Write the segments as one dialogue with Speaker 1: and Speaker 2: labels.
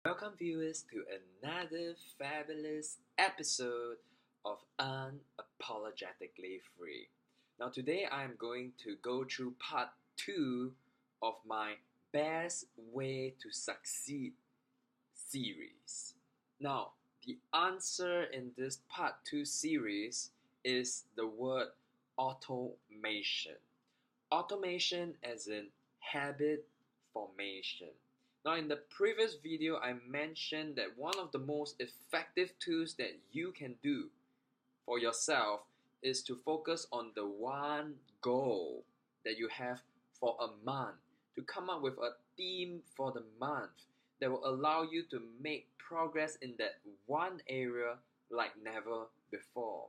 Speaker 1: Welcome, viewers, to another fabulous episode of Unapologetically Free. Now, today I am going to go through part 2 of my Best Way to Succeed series. Now, the answer in this part 2 series is the word automation. Automation as in habit formation. Now, in the previous video, I mentioned that one of the most effective tools that you can do for yourself is to focus on the one goal that you have for a month, to come up with a theme for the month that will allow you to make progress in that one area like never before.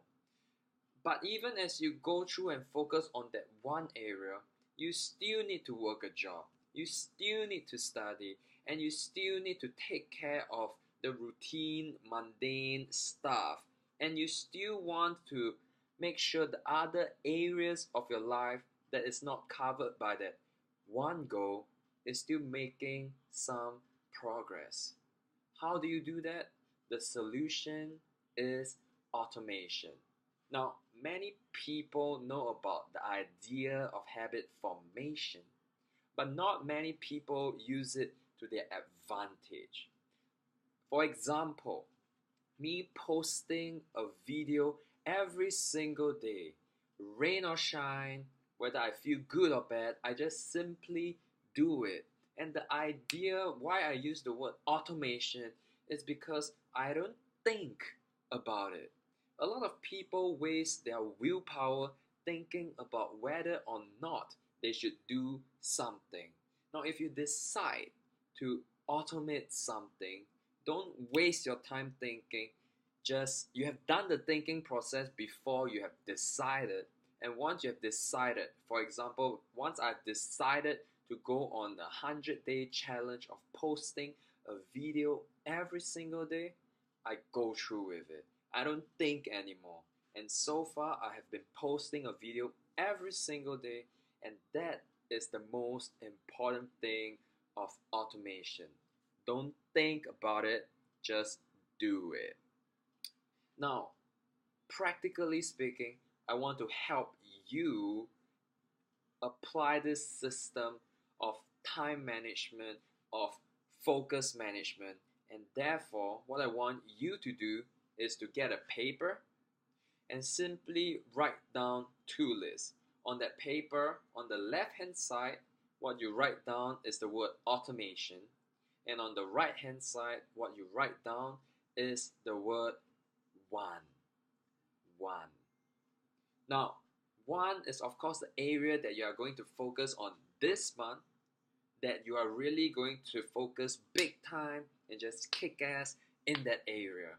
Speaker 1: But even as you go through and focus on that one area, you still need to work a job. You still need to study, and you still need to take care of the routine, mundane stuff. And you still want to make sure the other areas of your life that is not covered by that one goal is still making some progress. How do you do that? The solution is automation. Now, many people know about the idea of habit formation, but not many people use it to their advantage. For example, me posting a video every single day, rain or shine, whether I feel good or bad, I just simply do it. And the idea why I use the word automation is because I don't think about it. A lot of people waste their willpower thinking about whether or not they should do something. Now, if you decide to automate something, don't waste your time thinking. Just you have done the thinking process before you have decided. And once you have decided, for example, once I've decided to go on the 100-day challenge of posting a video every single day, I go through with it. I don't think anymore. And so far, I have been posting a video every single day, and that is the most important thing of automation. Don't think about it, just do it. Now, practically speaking, I want to help you apply this system of time management, of focus management, and therefore, what I want you to do is to get a paper and simply write down two lists. On that paper, on the left hand side, what you write down is the word automation, and on the right hand side, what you write down is the word one. One. Now, one is of course the area that you are going to focus on this month, that you are really going to focus big time and just kick ass in that area.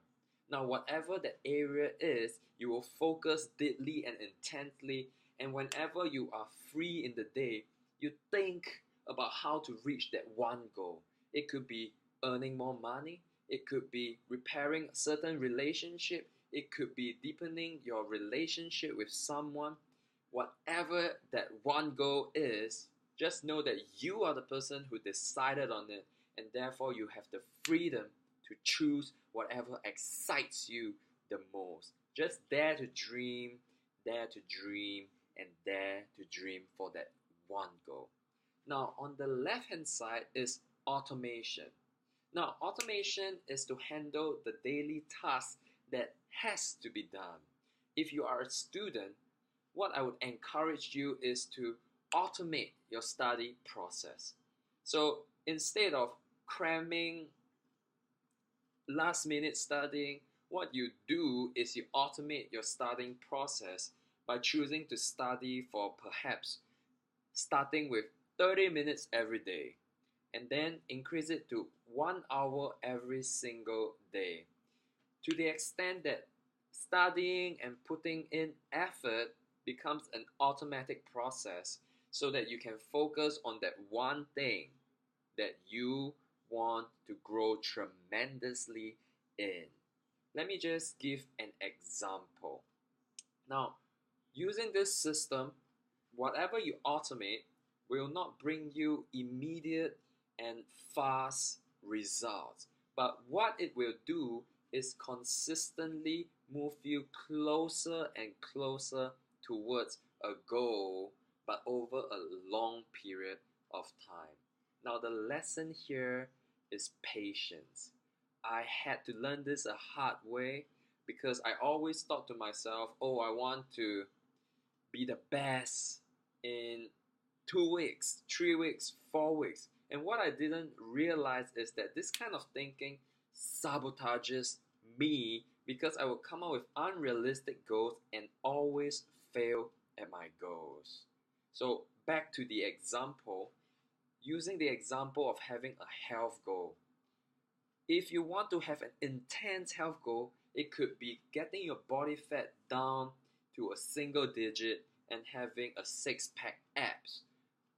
Speaker 1: Now, whatever that area is, you will focus deeply and intently, and whenever you are free in the day, you think about how to reach that one goal. It could be earning more money, it could be repairing a certain relationship, it could be deepening your relationship with someone. Whatever that one goal is, just know that you are the person who decided on it, and therefore you have the freedom to choose whatever excites you the most. Just dare to dream, and dare to dream for that one goal. Now, on the left hand side is automation. Now, automation is to handle the daily tasks that has to be done. If you are a student, what I would encourage you is to automate your study process. So instead of cramming, last minute studying, what you do is you automate your studying process by choosing to study for perhaps starting with 30 minutes every day, and then increase it to 1 hour every single day. To the extent that studying and putting in effort becomes an automatic process, so that you can focus on that one thing that you want to grow tremendously in. Let me just give an example. Now, using this system, whatever you automate will not bring you immediate and fast results. But what it will do is consistently move you closer and closer towards a goal, but over a long period of time. Now, the lesson here is patience. I had to learn this a hard way because I always thought to myself, oh, I want to be the best in 2 weeks, 3 weeks, 4 weeks. And what I didn't realize is that this kind of thinking sabotages me because I will come up with unrealistic goals and always fail at my goals. So, back to the example, using the example of having a health goal. If you want to have an intense health goal, it could be getting your body fat down to a single digit and having a six-pack abs.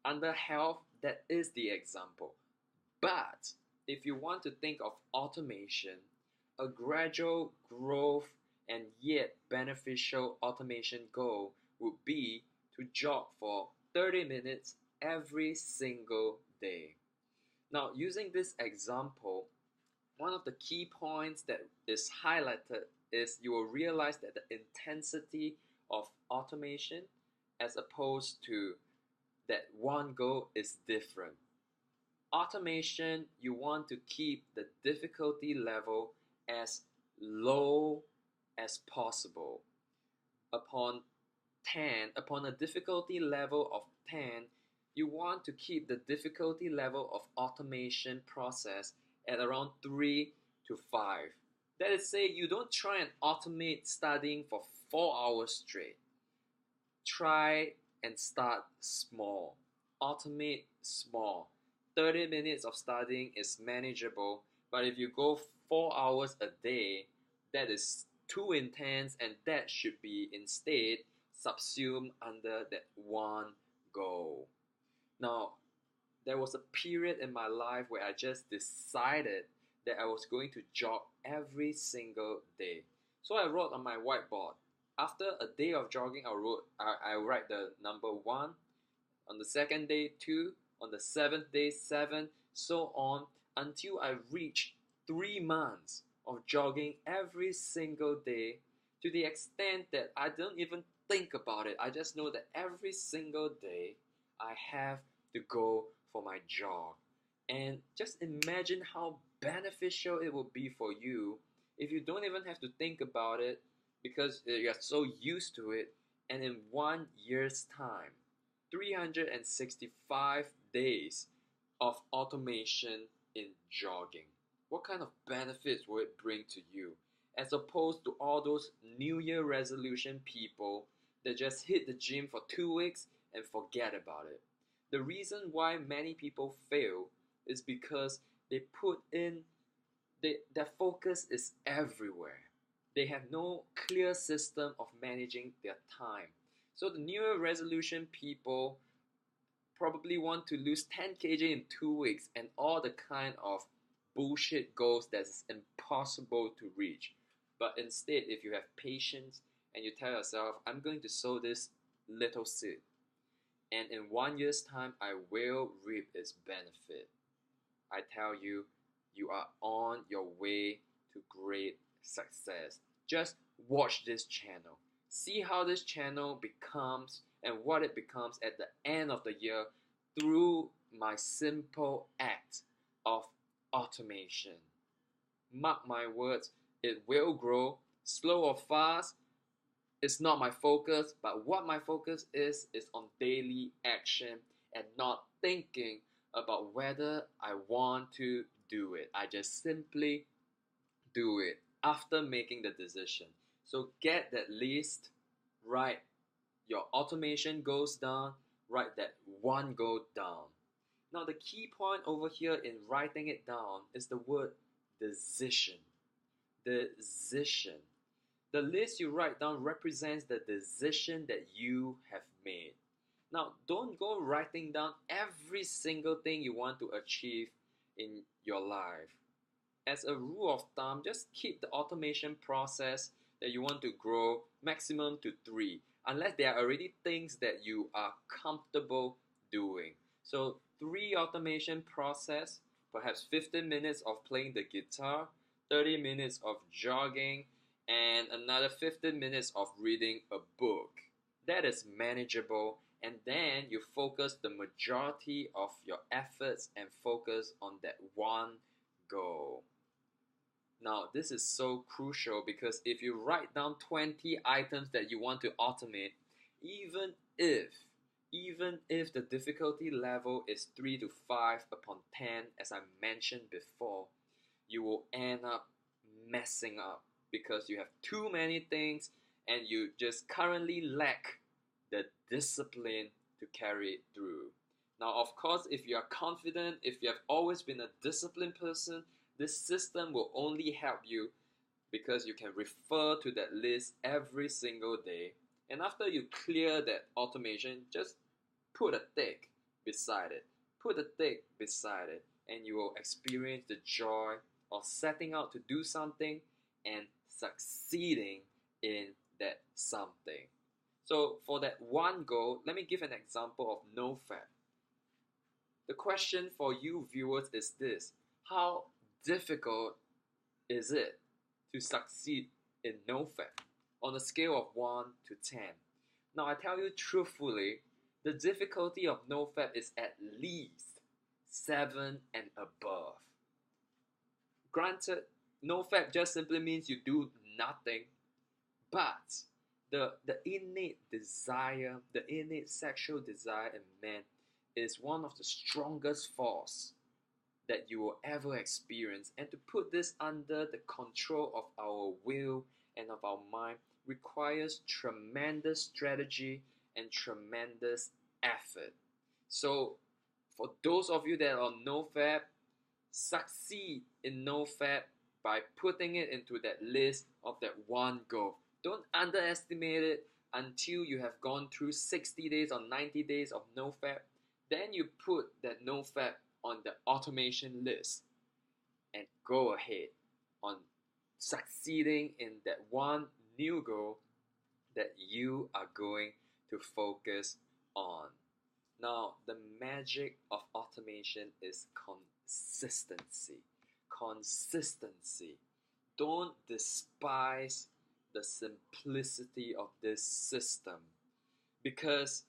Speaker 1: Under health, that is the example. But if you want to think of automation, a gradual growth and yet beneficial automation goal would be to jog for 30 minutes every single day. Now, using this example, one of the key points that is highlighted is you will realize that the intensity of automation as opposed to that one goal is different. Automation, you want to keep the difficulty level as low as possible. Upon upon a difficulty level of 10, you want to keep the difficulty level of automation process at around 3 to 5. That is, say you don't try and automate studying for 4 hours straight. Try and start small. Automate small. 30 minutes of studying is manageable, but if you go 4 hours a day, that is too intense, and that should be instead subsumed under that one goal. Now, there was a period in my life where I just decided that I was going to jog every single day. So I wrote on my whiteboard. After a day of jogging, I write the number 1. On the second day, 2. On the 7th day, 7. So on until I reached 3 months of jogging every single day, to the extent that I don't even think about it. I just know that every single day I have to go for my jog. And just imagine how beneficial it will be for you if you don't even have to think about it because you're so used to it. And in 1 year's time, 365 days of automation in jogging. What kind of benefits will it bring to you? As opposed to all those New Year resolution people that just hit the gym for 2 weeks and forget about it. The reason why many people fail is because they put in, their focus is everywhere. They have no clear system of managing their time. So the New Year resolution people probably want to lose 10 kg in 2 weeks and all the kind of bullshit goals that's impossible to reach. But instead, if you have patience and you tell yourself, I'm going to sow this little seed, and in 1 year's time, I will reap its benefit. I tell you, you are on your way to great success. Just watch this channel. See how this channel becomes and what it becomes at the end of the year through my simple act of automation. Mark my words, it will grow, slow or fast. It's not my focus, but what my focus is on daily action and not thinking about whether I want to do it. I just simply do it after making the decision. So get that list, write your automation goes down, write that one goal down. Now the key point over here in writing it down is the word decision. Decision. The list you write down represents the decision that you have made. Now, don't go writing down every single thing you want to achieve in your life. As a rule of thumb, just keep the automation process that you want to grow maximum to 3, unless there are already things that you are comfortable doing. So 3 automation process perhaps 15 minutes of playing the guitar, 30 minutes of jogging, and another 15 minutes of reading a book. That is manageable, and then you focus the majority of your efforts and focus on that one goal. Now, this is so crucial because if you write down 20 items that you want to automate, even if the difficulty level is 3 to 5 upon 10, as I mentioned before, you will end up messing up because you have too many things and you just currently lack the discipline to carry it through. Now, of course, if you are confident, if you have always been a disciplined person, this system will only help you because you can refer to that list every single day. And after you clear that automation, just put a tick beside it. Put a tick beside it, and you will experience the joy of setting out to do something and succeeding in that something. So for that one goal, let me give an example of nofap. The question for you viewers is this: how difficult is it to succeed in nofap on a scale of 1 to 10? Now, I tell you truthfully, the difficulty of nofap is at least 7 and above. Granted, nofap just simply means you do nothing, but the innate desire, the innate sexual desire in men is one of the strongest force that you will ever experience. And to put this under the control of our will and of our mind requires tremendous strategy and tremendous effort. So for those of you that are on nofap, succeed in nofap by putting it into that list of that one goal. Don't underestimate it until you have gone through 60 days or 90 days of nofap. Then you put that nofap on the automation list and go ahead on succeeding in that one new goal that you are going to focus on. Now, the magic of automation is consistency. Consistency. Don't despise the simplicity of this system, because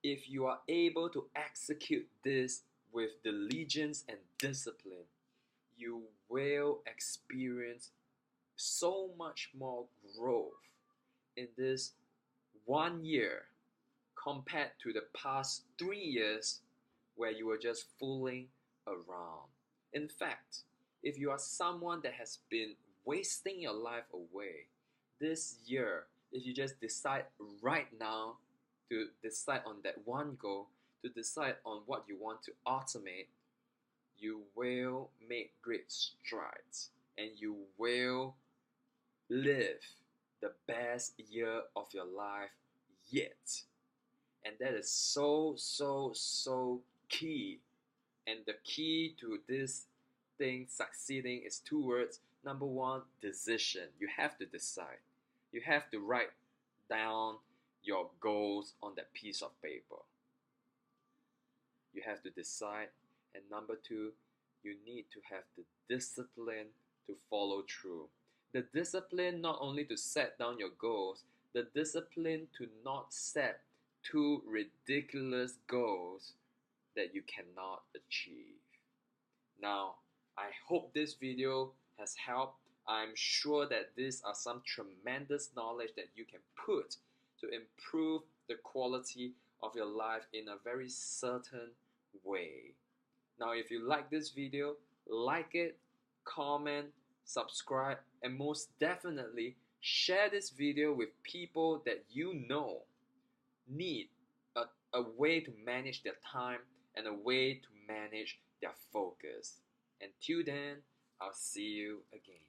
Speaker 1: if you are able to execute this with diligence and discipline, you will experience so much more growth in this 1 year compared to the past 3 years where you were just fooling around. In fact, if you are someone that has been wasting your life away, this year, if you just decide right now to decide on that one goal, to decide on what you want to automate, you will make great strides and you will live the best year of your life yet. And that is so key. And the key to this thing succeeding is 2 words. Number 1, decision. You have to decide. You have to write down your goals on that piece of paper. You have to decide. And number 2, you need to have the discipline to follow through. The discipline not only to set down your goals, the discipline to not set too ridiculous goals that you cannot achieve. Now, I hope this video has helped. I'm sure that these are some tremendous knowledge that you can put to improve the quality of your life in a very certain way. Now, if you like this video, like it, comment, subscribe, and most definitely share this video with people that you know need a way to manage their time and a way to manage their focus. Until then, I'll see you again.